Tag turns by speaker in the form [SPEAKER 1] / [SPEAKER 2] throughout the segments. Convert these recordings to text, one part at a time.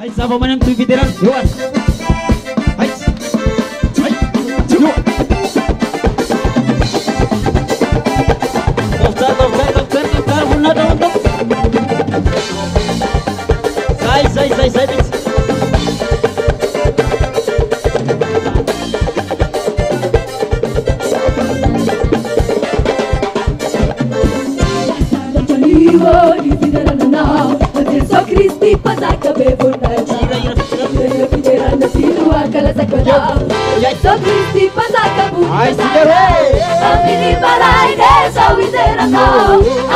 [SPEAKER 1] Hai sama mana tu veteran Dewan. Hai. Hai. Dua. Daftar guna daun tu. Sai bis.
[SPEAKER 2] Cristi pasaka bebundaja Yo pideran na sinua kala sakwada So Cristi pasaka bebundaja Amini balai de sa widera ka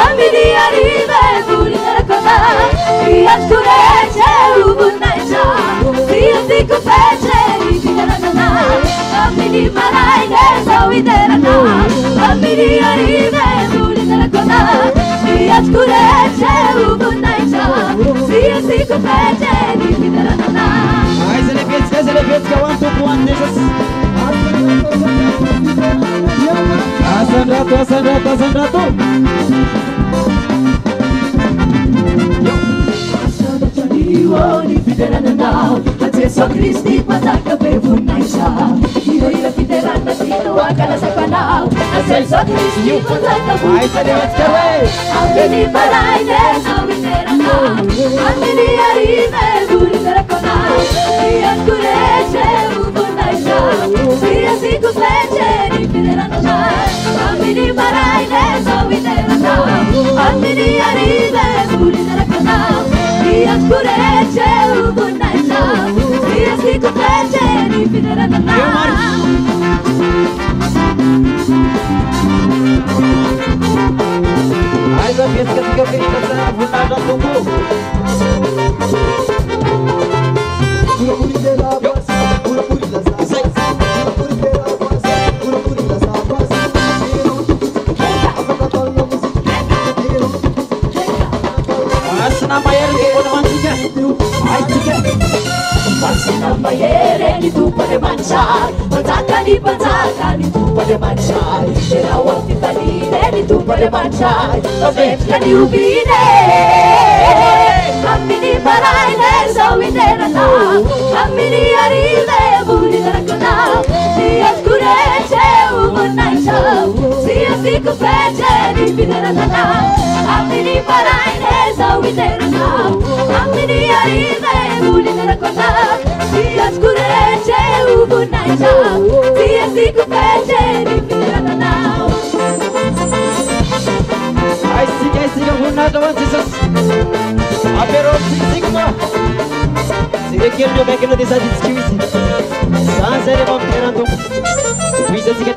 [SPEAKER 2] Amini arive bulidera kota Iyat kureche ubundaja Siya siku peche ibidera nana Amini balai de sa widera ka Amini arive bulidera kota Iyat kureche ubundaja Siya siku peche ibidera nana
[SPEAKER 1] Hai celebrate kawan tu puan nesas. Asan ratu.
[SPEAKER 2] Ni fiderana now Jesu Kristi pasaka bevunaisha Ira fiderana sino akala sakana Jesu Kristi pasaka bevunaisha Amini paraine sawiderana Amini arime bulidera kona Iya kureche ubunaisha Siya siku fleche ni fiderana Amini paraine sawiderana Amini arime bulidera kona Iya kureche ubunaisha Siya siku fleche ni fiderana
[SPEAKER 1] Hai dah biasa ketika kita sana guna daun tunggu.
[SPEAKER 2] Bayere ni tu pada manca Pancakan ni tu pada manca Jerawat kita ni tu pada manca Tabetkan ni ubine Kami ni paraine sawidera na Kami ni arive bulidera kona Siya kureche ubunaisha Siya siku peche ni bidera nana Kami ni paraine sawidera na Kami ni arive bulidera kona Siya kureche ubunaisha Siya siku peche ni bidera nana
[SPEAKER 1] Hai siga guna daun Jesus. Apero sigma. Siga kiel jo bekeno desa ditskiwisi. Sanse de bom peranto. Bisa siga